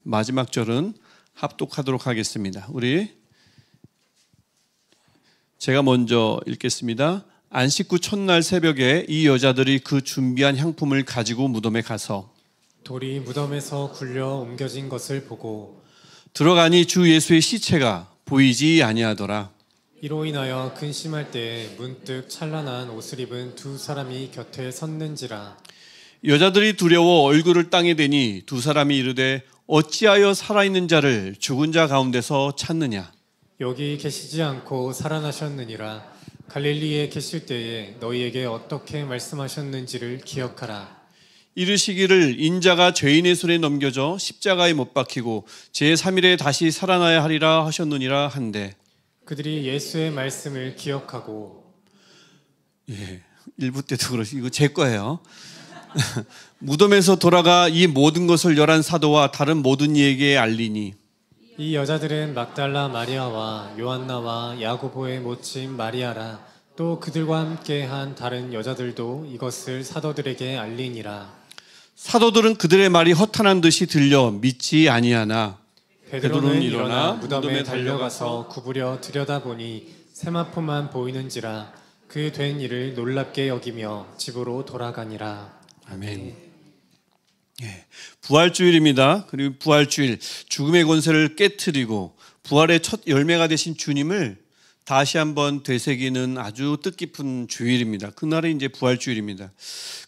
마지막 절은 합독하도록 하겠습니다. 제가 먼저 읽겠습니다. 안식 후 첫날 새벽에 이 여자들이 그 준비한 향품을 가지고 무덤에 가서 돌이 무덤에서 굴려 옮겨진 것을 보고 들어가니 주 예수의 시체가 보이지 아니하더라. 이로 인하여 근심할 때에 문득 찬란한 옷을 입은 두 사람이 곁에 섰는지라. 여자들이 두려워 얼굴을 땅에 대니 두 사람이 이르되 어찌하여 살아있는 자를 죽은 자 가운데서 찾느냐. 여기 계시지 않고 살아나셨느니라. 갈릴리에 계실 때에 너희에게 어떻게 말씀하셨는지를 기억하라. 이르시기를 인자가 죄인의 손에 넘겨져 십자가에 못 박히고 제3일에 다시 살아나야 하리라 하셨느니라 한데 그들이 예수의 말씀을 기억하고 1부 때도 그러시 이거 제 거예요. 무덤에서 돌아가 이 모든 것을 11 사도와 다른 모든 이에게 알리니 이 여자들은 막달라 마리아와 요한나와 야고보의 모친 마리아라. 또 그들과 함께한 다른 여자들도 이것을 사도들에게 알리니라. 사도들은 그들의 말이 허탄한 듯이 들려 믿지 아니하나 베드로는 일어나 무덤에 달려가서 구부려 들여다보니 세마포만 보이는지라. 그 된 일을 놀랍게 여기며 집으로 돌아가니라. 아멘. 부활주일입니다. 그리고 부활주일, 죽음의 권세를 깨트리고 부활의 첫 열매가 되신 주님을 다시 한번 되새기는 아주 뜻깊은 주일입니다. 그날이 이제 부활주일입니다.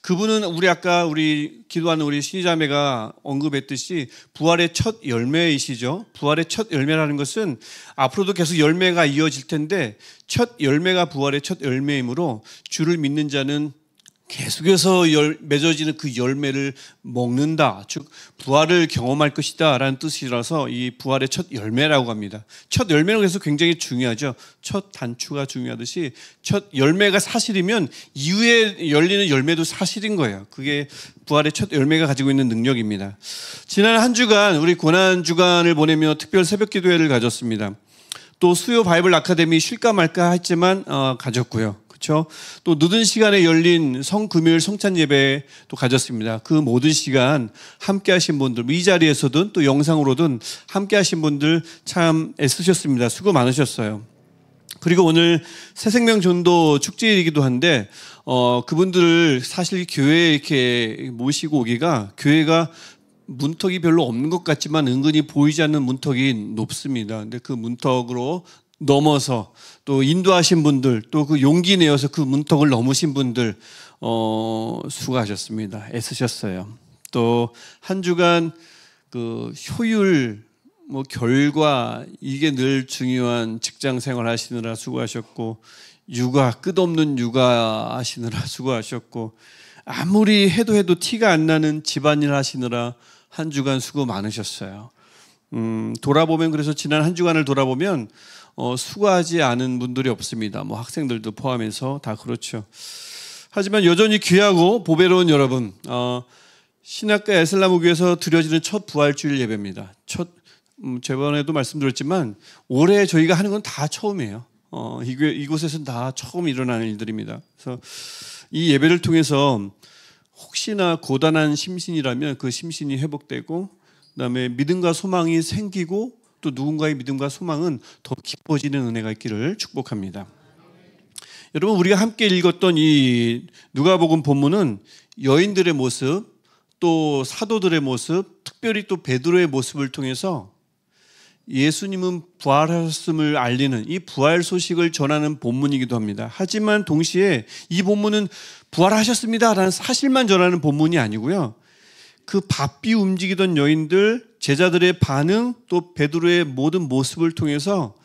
그분은 우리 기도하는 우리 신자매가 언급했듯이 부활의 첫 열매이시죠. 부활의 첫 열매라는 것은 앞으로도 계속 열매가 이어질 텐데 첫 열매가 부활의 첫 열매이므로 주를 믿는 자는 계속해서 맺어지는 그 열매를 먹는다. 즉 부활을 경험할 것이다 라는 뜻이라서 이 부활의 첫 열매라고 합니다. 첫 열매는 그래서 굉장히 중요하죠. 첫 단추가 중요하듯이 첫 열매가 사실이면 이후에 열리는 열매도 사실인 거예요. 그게 부활의 첫 열매가 가지고 있는 능력입니다. 지난 한 주간 우리 고난주간을 보내며 특별 새벽기도회를 가졌습니다. 또 수요 바이블 아카데미 쉴까 말까 했지만 가졌고요. 그렇죠? 또 늦은 시간에 열린 성금요일 성찬 예배 또 가졌습니다. 그 모든 시간 함께 하신 분들, 이 자리에서든 또 영상으로든 함께 하신 분들 참 애쓰셨습니다. 수고 많으셨어요. 그리고 오늘 새생명 전도 축제이기도 한데 그분들을 사실 교회에 이렇게 모시고 오기가 교회가 문턱이 별로 없는 것 같지만 은근히 보이지 않는 문턱이 높습니다. 근데 그 문턱으로 넘어서 또 인도하신 분들 또 그 용기 내어서 그 문턱을 넘으신 분들 수고하셨습니다. 애쓰셨어요. 또 한 주간 그 효율 결과 이게 늘 중요한 직장 생활 하시느라 수고하셨고 육아 끝없는 육아 하시느라 수고하셨고 아무리 해도 티가 안 나는 집안일 하시느라 한 주간 수고 많으셨어요. 돌아보면 그래서 지난 한 주간을 돌아보면 수고하지 않은 분들이 없습니다. 학생들도 포함해서 다 그렇죠. 하지만 여전히 귀하고 보배로운 여러분, 신학과 에슬라무교에서 드려지는 첫 부활주일 예배입니다. 저번에도 말씀드렸지만 올해 저희가 하는 건 다 처음이에요. 이곳에서는 다 처음 일어나는 일들입니다. 그래서 이 예배를 통해서 혹시나 고단한 심신이라면 그 심신이 회복되고 그다음에 믿음과 소망이 생기고 또 누군가의 믿음과 소망은 더 깊어지는 은혜가 있기를 축복합니다. 여러분 우리가 함께 읽었던 이 누가복음 본문은 여인들의 모습 또 사도들의 모습 특별히 또 베드로의 모습을 통해서 예수님은 부활하셨음을 알리는 이 부활 소식을 전하는 본문이기도 합니다. 하지만 동시에 이 본문은 부활하셨습니다라는 사실만 전하는 본문이 아니고요. 그 바삐 움직이던 여인들, 제자들의 반응, 또 베드로의 모든 모습을 통해서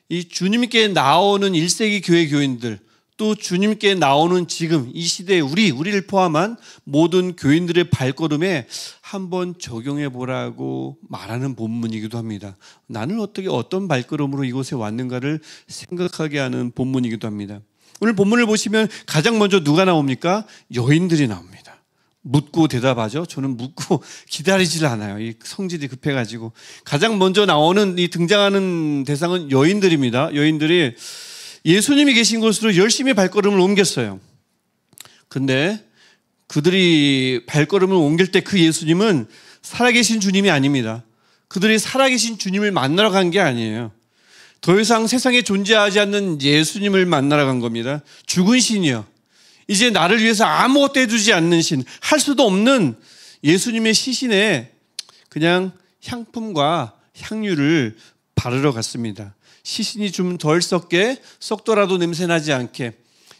이 주님께 나오는 1세기 교회 교인들, 또 주님께 나오는 지금 이 시대에 우리를 포함한 모든 교인들의 발걸음에 한번 적용해 보라고 말하는 본문이기도 합니다. 나는 어떤 발걸음으로 이곳에 왔는가를 생각하게 하는 본문이기도 합니다. 오늘 본문을 보시면 가장 먼저 누가 나옵니까? 여인들이 나옵니다. 묻고 대답하죠. 저는 묻고 기다리질 않아요. 이 성질이 급해가지고. 가장 먼저 나오는 이 등장하는 대상은 여인들입니다. 여인들이 예수님이 계신 곳으로 열심히 발걸음을 옮겼어요. 근데 그들이 발걸음을 옮길 때 그 예수님은 살아계신 주님이 아닙니다. 그들이 살아계신 주님을 만나러 간 게 아니에요. 더 이상 세상에 존재하지 않는 예수님을 만나러 간 겁니다. 죽은 신이요. 이제 나를 위해서 아무것도 해주지 않는 신, 할 수도 없는 예수님의 시신에 그냥 향품과 향유를 바르러 갔습니다. 시신이 좀 덜 썩게, 썩더라도 냄새 나지 않게.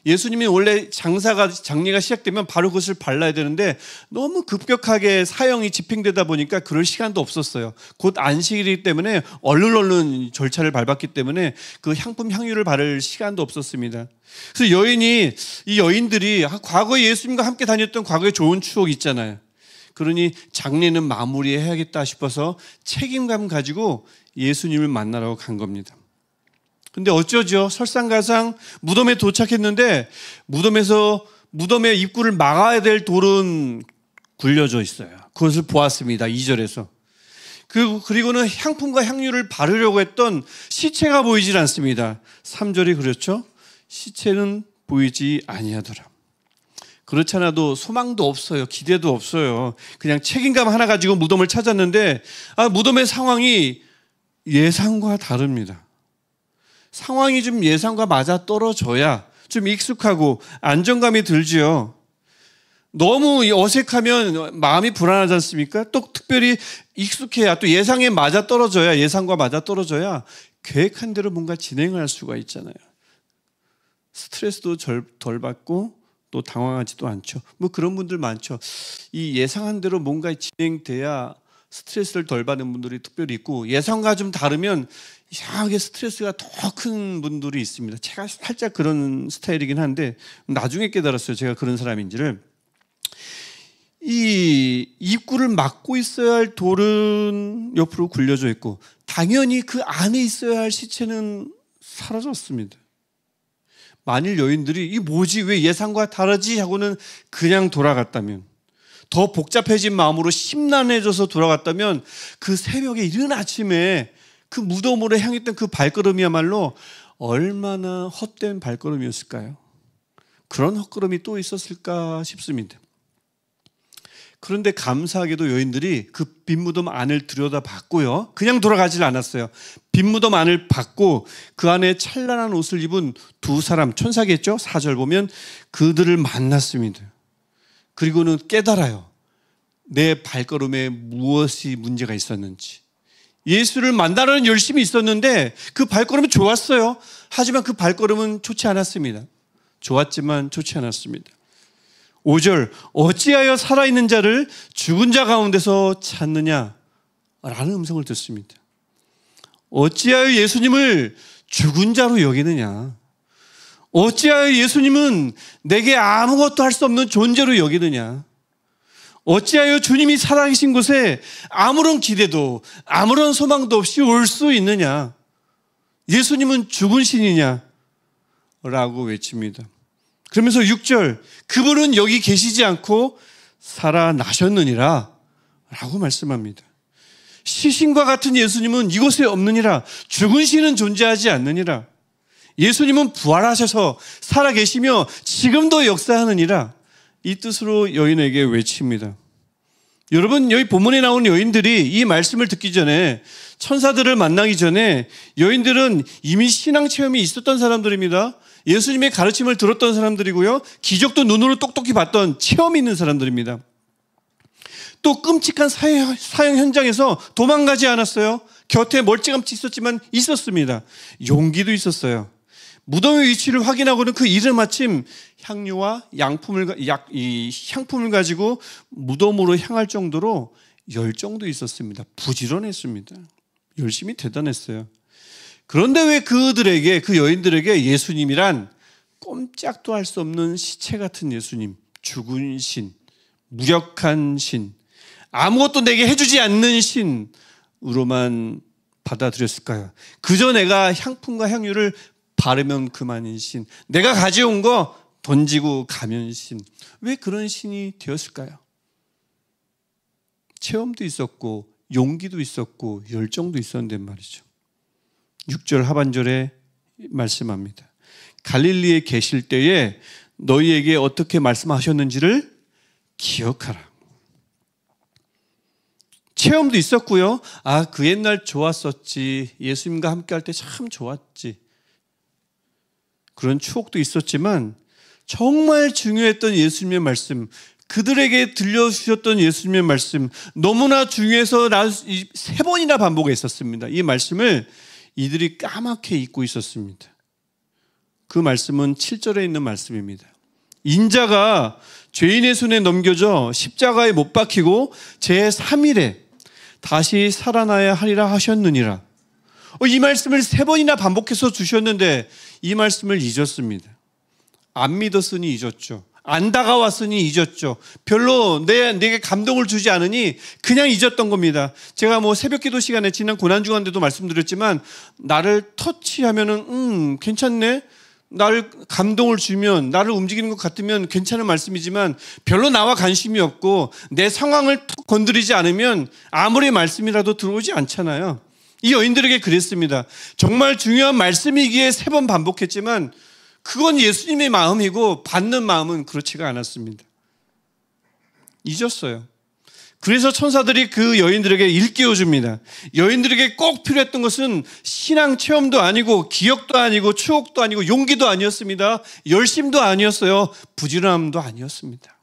예수님이 원래 장례가 시작되면 바로 그것을 발라야 되는데 너무 급격하게 사형이 집행되다 보니까 그럴 시간도 없었어요. 곧 안식일이기 때문에 얼른 절차를 밟았기 때문에 그 향품 향유를 바를 시간도 없었습니다. 그래서 이 여인들이 과거에 예수님과 함께 다녔던 과거의 좋은 추억이 있잖아요. 그러니 장례는 마무리해야겠다 싶어서 책임감 가지고 예수님을 만나러 간 겁니다. 근데 어쩌죠? 설상가상 무덤에 도착했는데 무덤의 입구를 막아야 될 돌은 굴려져 있어요. 그것을 보았습니다. 2절에서. 그리고는 향품과 향유를 바르려고 했던 시체가 보이질 않습니다. 3절이 그렇죠? 시체는 보이지 아니하더라. 그렇지 않아도 소망도 없어요. 기대도 없어요. 그냥 책임감 하나 가지고 무덤을 찾았는데 무덤의 상황이 예상과 다릅니다. 상황이 좀 예상과 맞아 떨어져야 좀 익숙하고 안정감이 들지요. 너무 어색하면 마음이 불안하지 않습니까? 또 특별히 익숙해야, 또 예상에 맞아 떨어져야, 예상과 맞아 떨어져야 계획한 대로 뭔가 진행할 수가 있잖아요. 스트레스도 덜 받고 또 당황하지도 않죠. 뭐 그런 분들 많죠. 이 예상한 대로 뭔가 진행돼야 스트레스를 덜 받는 분들이 특별히 있고, 예상과 좀 다르면 이상하게 스트레스가 더 큰 분들이 있습니다. 제가 살짝 그런 스타일이긴 한데 나중에 깨달았어요. 제가 그런 사람인지를. 이 입구를 막고 있어야 할 돌은 옆으로 굴려져 있고 당연히 그 안에 있어야 할 시체는 사라졌습니다. 만일 여인들이 이 뭐지, 왜 예상과 다르지 하고는 그냥 돌아갔다면, 더 복잡해진 마음으로 심란해져서 돌아갔다면 그 새벽에 이른 아침에 그 무덤으로 향했던 그 발걸음이야말로 얼마나 헛된 발걸음이었을까요? 그런 헛걸음이 또 있었을까 싶습니다. 그런데 감사하게도 여인들이 그 빈 무덤 안을 들여다봤고요. 그냥 돌아가질 않았어요. 빈 무덤 안을 봤고 그 안에 찬란한 옷을 입은 두 사람, 천사겠죠? 4절 보면 그들을 만났습니다. 그리고는 깨달아요. 내 발걸음에 무엇이 문제가 있었는지. 예수를 만나려는 열심이 있었는데 그 발걸음은 좋았어요. 하지만 그 발걸음은 좋지 않았습니다. 좋았지만 좋지 않았습니다. 5절, 어찌하여 살아있는 자를 죽은 자 가운데서 찾느냐? 라는 음성을 듣습니다. 어찌하여 예수님을 죽은 자로 여기느냐? 어찌하여 예수님은 내게 아무것도 할 수 없는 존재로 여기느냐? 어찌하여 주님이 살아계신 곳에 아무런 기대도 아무런 소망도 없이 올 수 있느냐? 예수님은 죽은 신이냐? 라고 외칩니다. 그러면서 6절, 그분은 여기 계시지 않고 살아나셨느니라 라고 말씀합니다. 시신과 같은 예수님은 이곳에 없느니라. 죽은 신은 존재하지 않느니라. 예수님은 부활하셔서 살아계시며 지금도 역사하느니라. 이 뜻으로 여인에게 외칩니다. 여러분, 여기 본문에 나온 여인들이 이 말씀을 듣기 전에, 천사들을 만나기 전에 여인들은 이미 신앙 체험이 있었던 사람들입니다. 예수님의 가르침을 들었던 사람들이고요. 기적도 눈으로 똑똑히 봤던 체험이 있는 사람들입니다. 또 끔찍한 사형 현장에서 도망가지 않았어요. 곁에 멀찌감치 있었지만 있었습니다. 용기도 있었어요. 무덤의 위치를 확인하고는 그 이르마침 향유와 향품을 가지고 무덤으로 향할 정도로 열정도 있었습니다. 부지런했습니다. 열심히 대단했어요. 그런데 왜 그 여인들에게 예수님이란 꼼짝도 할 수 없는 시체 같은 예수님, 죽은 신, 무력한 신, 아무것도 내게 해주지 않는 신으로만 받아들였을까요? 그저 내가 향품과 향유를 바르면 그만인 신, 내가 가져온 거 던지고 가면 신, 왜 그런 신이 되었을까요? 체험도 있었고 용기도 있었고 열정도 있었는데 말이죠. 6절 하반절에 말씀합니다. 갈릴리에 계실 때에 너희에게 어떻게 말씀하셨는지를 기억하라. 체험도 있었고요. 아, 그 옛날 좋았었지. 예수님과 함께 할 때 참 좋았지. 그런 추억도 있었지만 정말 중요했던 예수님의 말씀, 그들에게 들려주셨던 예수님의 말씀, 너무나 중요해서 3번이나 반복했었습니다. 이 말씀을 이들이 까맣게 잊고 있었습니다. 그 말씀은 7절에 있는 말씀입니다. 인자가 죄인의 손에 넘겨져 십자가에 못 박히고 제3일에 다시 살아나야 하리라 하셨느니라. 이 말씀을 3번이나 반복해서 주셨는데 이 말씀을 잊었습니다. 안 믿었으니 잊었죠. 안 다가왔으니 잊었죠. 별로 내게 감동을 주지 않으니 그냥 잊었던 겁니다. 제가 새벽 기도 시간에 지난 고난주간 때도 말씀드렸지만 나를 터치하면은 괜찮네. 나를 감동을 주면, 나를 움직이는 것 같으면 괜찮은 말씀이지만 별로 나와 관심이 없고 내 상황을 툭 건드리지 않으면 아무리 말씀이라도 들어오지 않잖아요. 이 여인들에게 그랬습니다. 정말 중요한 말씀이기에 3번 반복했지만 그건 예수님의 마음이고 받는 마음은 그렇지가 않았습니다. 잊었어요. 그래서 천사들이 그 여인들에게 일깨워줍니다. 여인들에게 꼭 필요했던 것은 신앙 체험도 아니고 기억도 아니고 추억도 아니고 용기도 아니었습니다. 열심도 아니었어요. 부지런함도 아니었습니다.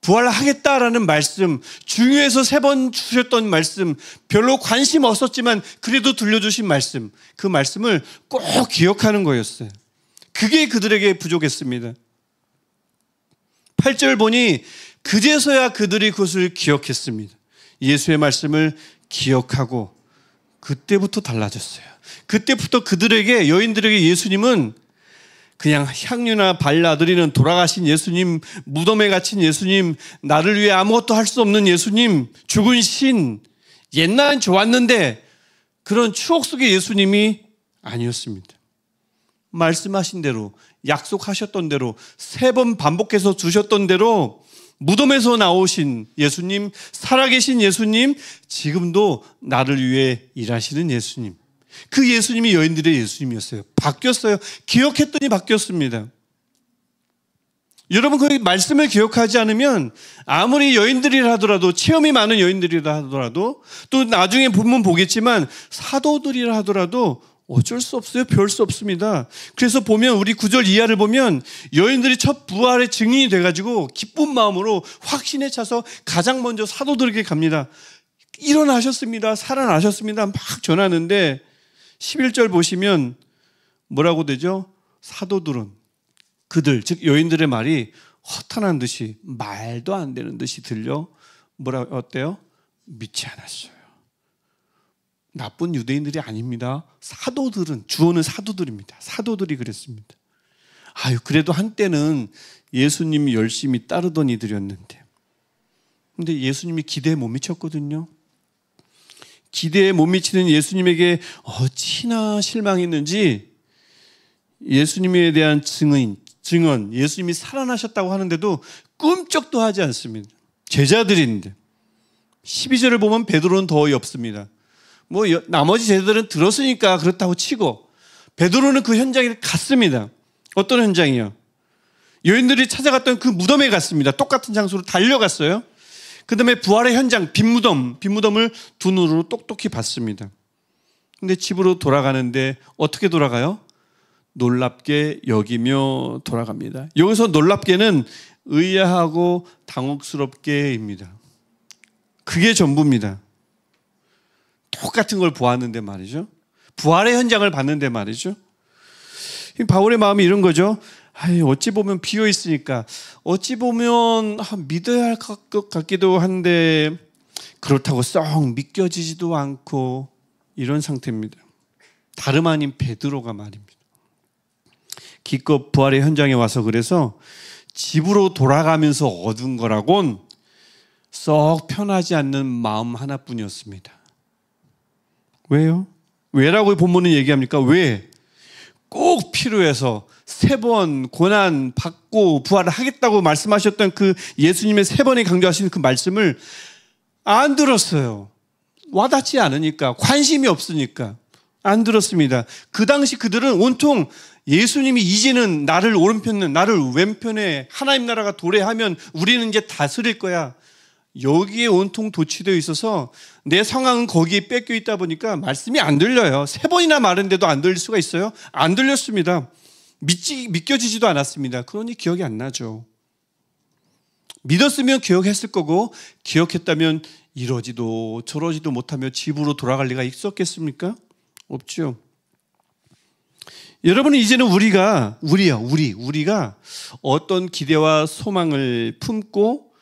부활하겠다라는 말씀, 중요해서 3번 주셨던 말씀, 별로 관심 없었지만 그래도 들려주신 말씀, 그 말씀을 꼭 기억하는 거였어요. 그게 그들에게 부족했습니다. 8절 보니 그제서야 그들이 그것을 기억했습니다. 예수의 말씀을 기억하고 그때부터 달라졌어요. 그때부터 그들에게, 여인들에게 예수님은 그냥 향유나 발라드리는 돌아가신 예수님, 무덤에 갇힌 예수님, 나를 위해 아무것도 할 수 없는 예수님, 죽은 신, 옛날엔 좋았는데 그런 추억 속의 예수님이 아니었습니다. 말씀하신 대로, 약속하셨던 대로, 3번 반복해서 주셨던 대로 무덤에서 나오신 예수님, 살아계신 예수님, 지금도 나를 위해 일하시는 예수님. 그 예수님이 여인들의 예수님이었어요. 바뀌었어요. 기억했더니 바뀌었습니다. 여러분, 그 말씀을 기억하지 않으면 아무리 여인들이라 하더라도, 체험이 많은 여인들이라 하더라도, 또 나중에 보면 보겠지만 사도들이라 하더라도 어쩔 수 없어요. 별 수 없습니다. 그래서 보면 우리 9절 이하를 보면 여인들이 첫 부활의 증인이 돼가지고 기쁜 마음으로 확신에 차서 가장 먼저 사도들에게 갑니다. 일어나셨습니다. 살아나셨습니다. 막 전하는데 11절 보시면 뭐라고 되죠? 사도들은, 그들, 즉 여인들의 말이 허탄한 듯이, 말도 안 되는 듯이 들려 어때요? 믿지 않았어요. 나쁜 유대인들이 아닙니다. 사도들은, 주어는 사도들입니다. 사도들이 그랬습니다. 그래도 한때는 예수님이 열심히 따르던 이들이었는데. 근데 예수님이 기대에 못 미쳤거든요. 기대에 못 미치는 예수님에게 어찌나 실망했는지 예수님에 대한 증언, 예수님이 살아나셨다고 하는데도 꿈쩍도 하지 않습니다. 제자들인데. 12절을 보면 베드로는 더 없습니다. 나머지 제자들은 들었으니까 그렇다고 치고 베드로는 그 현장에 갔습니다. 어떤 현장이요? 여인들이 찾아갔던 그 무덤에 갔습니다. 똑같은 장소로 달려갔어요. 그 다음에 부활의 현장, 빈무덤을 두 눈으로 똑똑히 봤습니다. 근데 집으로 돌아가는데 어떻게 돌아가요? 놀랍게 여기며 돌아갑니다. 여기서 놀랍게는 의아하고 당혹스럽게입니다. 그게 전부입니다. 똑같은 걸 보았는데 말이죠. 부활의 현장을 봤는데 말이죠. 바울의 마음이 이런 거죠. 어찌 보면 비어 있으니까, 어찌 보면 믿어야 할 것 같기도 한데 그렇다고 썩 믿겨지지도 않고, 이런 상태입니다. 다름 아닌 베드로가 말입니다. 기껏 부활의 현장에 와서 그래서 집으로 돌아가면서 얻은 거라곤 썩 편하지 않는 마음 하나뿐이었습니다. 왜요? 왜라고 본문은 얘기합니까? 왜? 꼭 필요해서 3번 고난 받고 부활을 하겠다고 말씀하셨던 그 예수님의 3번에 강조하시는 그 말씀을 안 들었어요. 와닿지 않으니까, 관심이 없으니까 안 들었습니다. 그 당시 그들은 온통 예수님이 이제는 나를 오른편에, 나를 왼편에 하나님 나라가 도래하면 우리는 이제 다스릴 거야, 여기에 온통 도취되어 있어서 내 상황은 거기에 뺏겨 있다 보니까 말씀이 안 들려요. 3번이나 말했는데도 안 들릴 수가 있어요? 안 들렸습니다. 믿겨지지도 않았습니다. 그러니 기억이 안 나죠. 믿었으면 기억했을 거고, 기억했다면 이러지도 저러지도 못하며 집으로 돌아갈 리가 있었겠습니까? 없죠. 여러분은 이제는 우리가 어떤 기대와 소망을 품고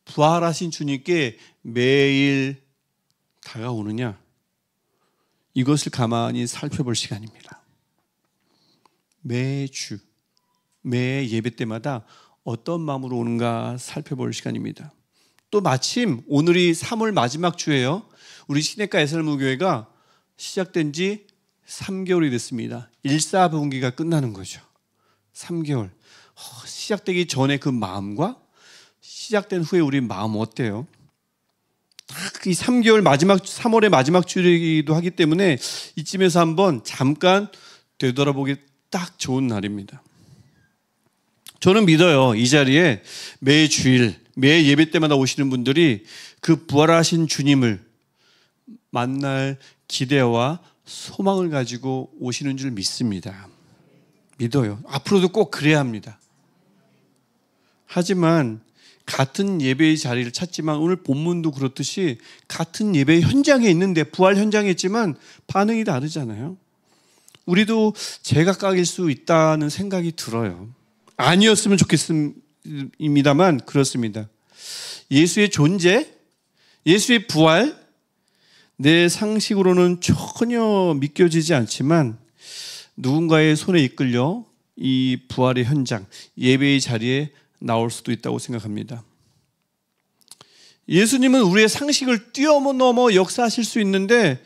부활하신 주님께 매일 다가오느냐, 이것을 가만히 살펴볼 시간입니다. 매주, 매 예배 때마다 어떤 마음으로 오는가 살펴볼 시간입니다. 또 마침 오늘이 3월 마지막 주예요. 우리 시내가 에살무교회가 시작된 지 3개월이 됐습니다. 1사분기가 끝나는 거죠. 3개월. 시작되기 전에 그 마음과 시작된 후에 우리 마음 어때요? 딱 이 3개월 마지막, 3월의 마지막 주이기도 하기 때문에 이쯤에서 한번 잠깐 되돌아보기 딱 좋은 날입니다. 저는 믿어요. 이 자리에 매 주일, 매 예배 때마다 오시는 분들이 그 부활하신 주님을 만날 기대와 소망을 가지고 오시는 줄 믿습니다. 믿어요. 앞으로도 꼭 그래야 합니다. 하지만 같은 예배의 자리를 찾지만 오늘 본문도 그렇듯이 같은 예배 현장에 있는데, 부활 현장에 있지만 반응이 다르잖아요. 우리도 제각각일 수 있다는 생각이 들어요. 아니었으면 좋겠습니다만 그렇습니다. 예수의 존재, 예수의 부활, 내 상식으로는 전혀 믿겨지지 않지만 누군가의 손에 이끌려 이 부활의 현장, 예배의 자리에 나올 수도 있다고 생각합니다. 예수님은 우리의 상식을 뛰어넘어 역사하실 수 있는데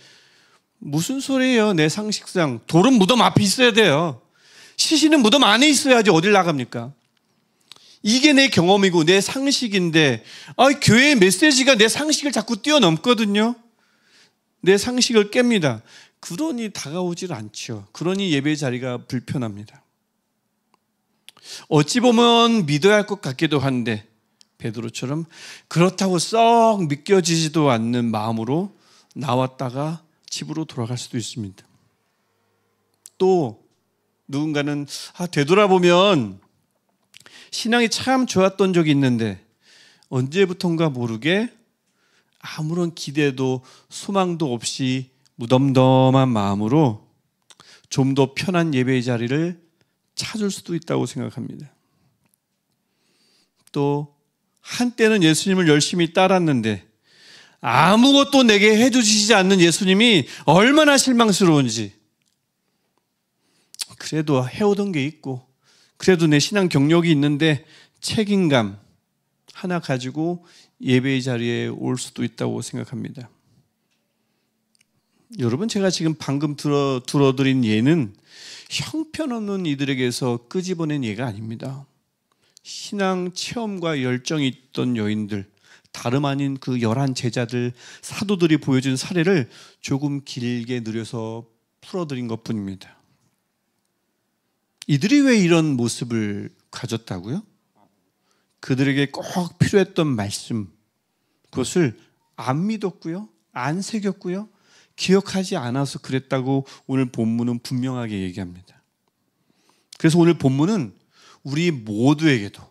무슨 소리예요? 내 상식상 돌은 무덤 앞에 있어야 돼요. 시신은 무덤 안에 있어야지 어딜 나갑니까? 이게 내 경험이고 내 상식인데, 교회의 메시지가 내 상식을 자꾸 뛰어넘거든요. 내 상식을 깹니다. 그러니 다가오질 않죠. 그러니 예배 자리가 불편합니다. 어찌 보면 믿어야 할 것 같기도 한데 베드로처럼 그렇다고 썩 믿겨지지도 않는 마음으로 나왔다가 집으로 돌아갈 수도 있습니다. 또 누군가는 되돌아보면 신앙이 참 좋았던 적이 있는데 언제부턴가 모르게 아무런 기대도 소망도 없이 무덤덤한 마음으로 좀 더 편한 예배의 자리를 찾을 수도 있다고 생각합니다. 또 한때는 예수님을 열심히 따랐는데 아무것도 내게 해주시지 않는 예수님이 얼마나 실망스러운지, 그래도 해오던 게 있고 그래도 내 신앙 경력이 있는데 책임감 하나 가지고 예배의 자리에 올 수도 있다고 생각합니다. 여러분, 제가 지금 방금 들어드린 예는 형편없는 이들에게서 끄집어낸 예가 아닙니다. 신앙 체험과 열정이 있던 여인들, 다름 아닌 그 11 제자들, 사도들이 보여준 사례를 조금 길게 늘려서 풀어드린 것뿐입니다. 이들이 왜 이런 모습을 가졌다고요? 그들에게 꼭 필요했던 말씀, 그것을 안 믿었고요, 안 새겼고요, 기억하지 않아서 그랬다고 오늘 본문은 분명하게 얘기합니다. 그래서 오늘 본문은 우리 모두에게도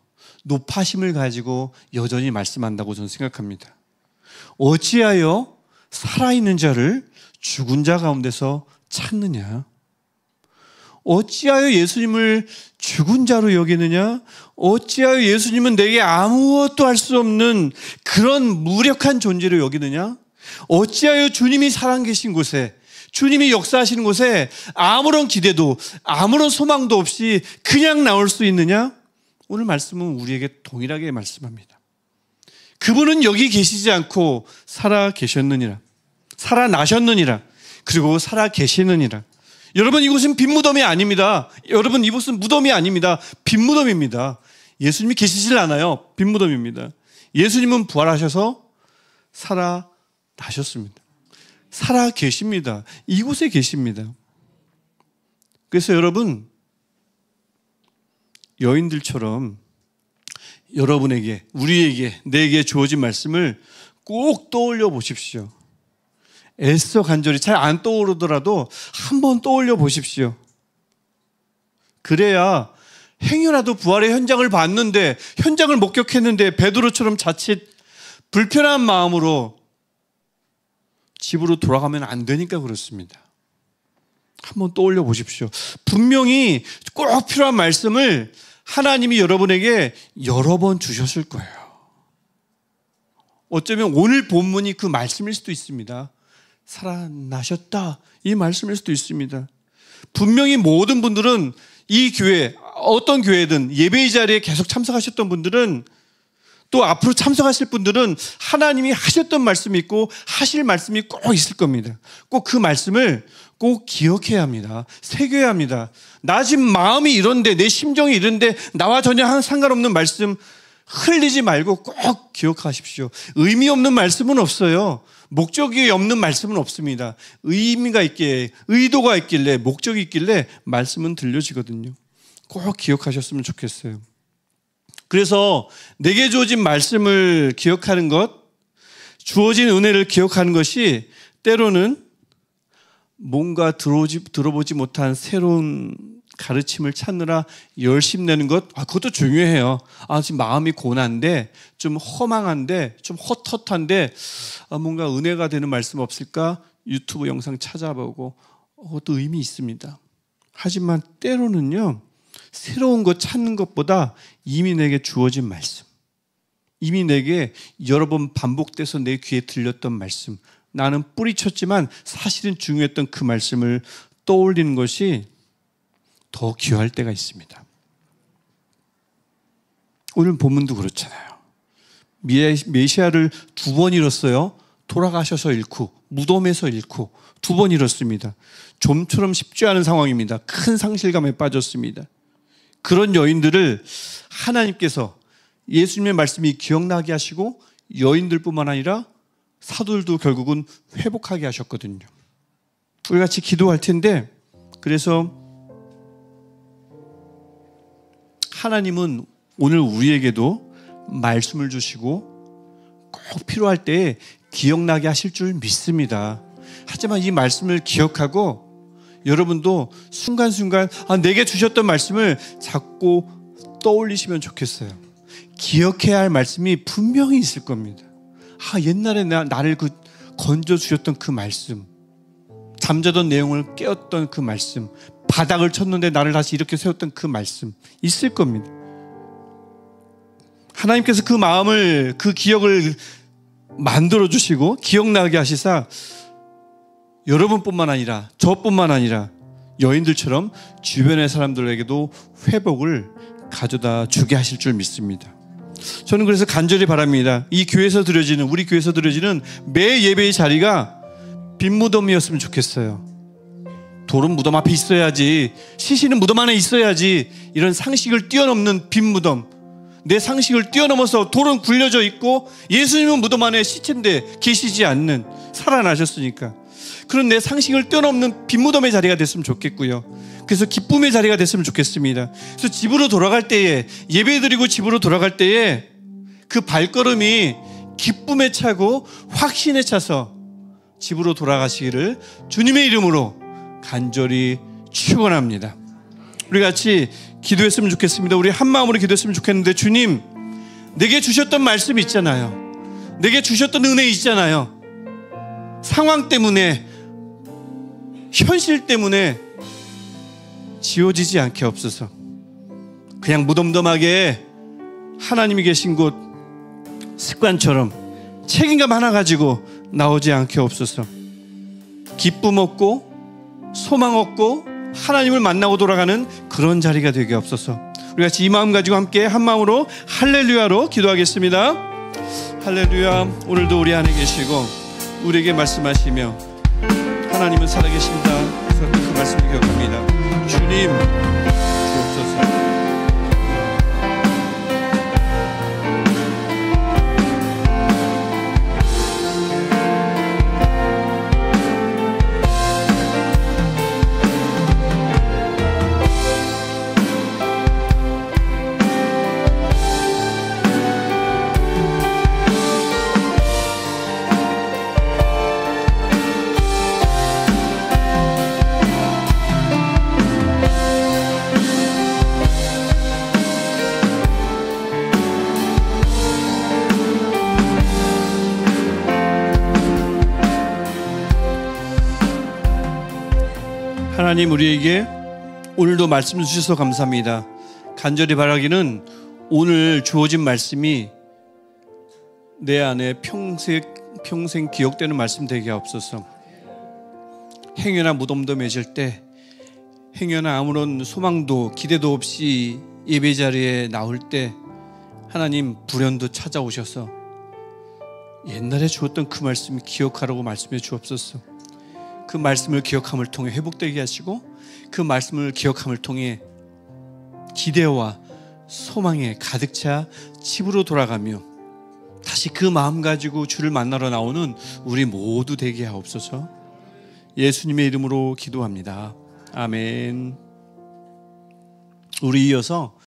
높아심을 가지고 여전히 말씀한다고 저는 생각합니다. 어찌하여 살아있는 자를 죽은 자 가운데서 찾느냐? 어찌하여 예수님을 죽은 자로 여기느냐? 어찌하여 예수님은 내게 아무것도 할 수 없는 그런 무력한 존재로 여기느냐? 어찌하여 주님이 살아계신 곳에, 주님이 역사하시는 곳에 아무런 기대도 아무런 소망도 없이 그냥 나올 수 있느냐? 오늘 말씀은 우리에게 동일하게 말씀합니다. 그분은 여기 계시지 않고 살아 계셨느니라, 살아나셨느니라, 그리고 살아 계시느니라. 여러분, 이곳은 빈무덤이 아닙니다. 여러분, 이곳은 무덤이 아닙니다. 빈무덤입니다. 예수님이 계시질 않아요. 빈무덤입니다. 예수님은 부활하셔서 살아나셨습니다. 살아 계십니다. 이곳에 계십니다. 그래서 여러분, 여인들처럼 여러분에게, 우리에게, 내게 주어진 말씀을 꼭 떠올려 보십시오. 애써 간절히 잘 안 떠오르더라도 한번 떠올려 보십시오. 그래야 행여라도 부활의 현장을 봤는데, 현장을 목격했는데 베드로처럼 자칫 불편한 마음으로 집으로 돌아가면 안 되니까 그렇습니다. 한번 떠올려 보십시오. 분명히 꼭 필요한 말씀을 하나님이 여러분에게 여러 번 주셨을 거예요. 어쩌면 오늘 본문이 그 말씀일 수도 있습니다. 살아나셨다, 이 말씀일 수도 있습니다. 분명히 모든 분들은 이 교회, 어떤 교회든 예배의 자리에 계속 참석하셨던 분들은, 또 앞으로 참석하실 분들은 하나님이 하셨던 말씀이 있고 하실 말씀이 꼭 있을 겁니다. 꼭 그 말씀을 꼭 기억해야 합니다. 새겨야 합니다. 나 지금 마음이 이런데, 내 심정이 이런데 나와 전혀 상관없는 말씀 흘리지 말고 꼭 기억하십시오. 의미 없는 말씀은 없어요. 목적이 없는 말씀은 없습니다. 의미가 있기에, 의도가 있길래, 목적이 있길래 말씀은 들려지거든요. 꼭 기억하셨으면 좋겠어요. 그래서 내게 주어진 말씀을 기억하는 것, 주어진 은혜를 기억하는 것이 때로는 뭔가 들어보지 못한 새로운 가르침을 찾느라 열심 내는 것, 그것도 중요해요. 지금 마음이 고난데, 좀 허망한데, 좀 헛헛한데, 뭔가 은혜가 되는 말씀 없을까? 유튜브 영상 찾아보고, 그것도 의미 있습니다. 하지만 때로는요, 새로운 것 찾는 것보다 이미 내게 주어진 말씀, 이미 내게 여러 번 반복돼서 내 귀에 들렸던 말씀, 나는 뿌리쳤지만 사실은 중요했던 그 말씀을 떠올리는 것이 더 귀할 때가 있습니다. 오늘 본문도 그렇잖아요. 메시아를 2번 잃었어요. 돌아가셔서 잃고, 무덤에서 잃고 2번 잃었습니다. 좀처럼 쉽지 않은 상황입니다. 큰 상실감에 빠졌습니다. 그런 여인들을 하나님께서 예수님의 말씀이 기억나게 하시고, 여인들뿐만 아니라 사도들도 결국은 회복하게 하셨거든요. 우리 같이 기도할 텐데, 그래서 하나님은 오늘 우리에게도 말씀을 주시고 꼭 필요할 때 기억나게 하실 줄 믿습니다. 하지만 이 말씀을 기억하고 여러분도 순간순간 내게 주셨던 말씀을 자꾸 떠올리시면 좋겠어요. 기억해야 할 말씀이 분명히 있을 겁니다. 옛날에 나를 건져주셨던 그 말씀, 잠자던 내용을 깨웠던 그 말씀, 바닥을 쳤는데 나를 다시 이렇게 세웠던 그 말씀 있을 겁니다. 하나님께서 그 마음을, 그 기억을 만들어주시고 기억나게 하시사 여러분뿐만 아니라 저뿐만 아니라 여인들처럼 주변의 사람들에게도 회복을 가져다 주게 하실 줄 믿습니다. 저는 그래서 간절히 바랍니다. 이 교회에서 드려지는, 우리 교회에서 드려지는 매 예배의 자리가 빈 무덤이었으면 좋겠어요. 돌은 무덤 앞에 있어야지, 시신은 무덤 안에 있어야지, 이런 상식을 뛰어넘는 빈 무덤, 내 상식을 뛰어넘어서 돌은 굴려져 있고 예수님은 무덤 안에 시체인데 계시지 않는, 살아나셨으니까 그런 내 상식을 뛰어넘는 빈 무덤의 자리가 됐으면 좋겠고요. 그래서 기쁨의 자리가 됐으면 좋겠습니다. 그래서 집으로 돌아갈 때에, 예배드리고 집으로 돌아갈 때에 그 발걸음이 기쁨에 차고 확신에 차서 집으로 돌아가시기를 주님의 이름으로 간절히 축원합니다. 우리 같이 기도했으면 좋겠습니다. 우리 한 마음으로 기도했으면 좋겠는데, 주님, 내게 주셨던 말씀이 있잖아요. 내게 주셨던 은혜 있잖아요. 상황 때문에, 현실 때문에 지워지지 않게 없어서 그냥 무덤덤하게 하나님이 계신 곳 습관처럼 책임감 하나 가지고 나오지 않게 없어서 기쁨 얻고 소망 얻고 하나님을 만나고 돌아가는 그런 자리가 되게 없어서 우리 같이 이 마음 가지고 함께 한 마음으로 할렐루야로 기도하겠습니다. 할렐루야. 오늘도 우리 안에 계시고 우리에게 말씀하시며 하나님은 살아계신다. 그래서 그 말씀을 기억합니다. 주님 주옵소서. 하나님, 우리에게 오늘도 말씀을 주셔서 감사합니다. 간절히 바라기는 오늘 주어진 말씀이 내 안에 평생 기억되는 말씀 되게 하옵소서. 행여나 무덤도 맺을 때, 행여나 아무런 소망도 기대도 없이 예배 자리에 나올 때 하나님 불현도 찾아오셔서 옛날에 주었던 그 말씀 기억하라고 말씀해 주옵소서. 그 말씀을 기억함을 통해 회복되게 하시고, 그 말씀을 기억함을 통해 기대와 소망에 가득 차 집으로 돌아가며 다시 그 마음 가지고 주를 만나러 나오는 우리 모두 되게 하옵소서. 예수님의 이름으로 기도합니다. 아멘. 우리 이어서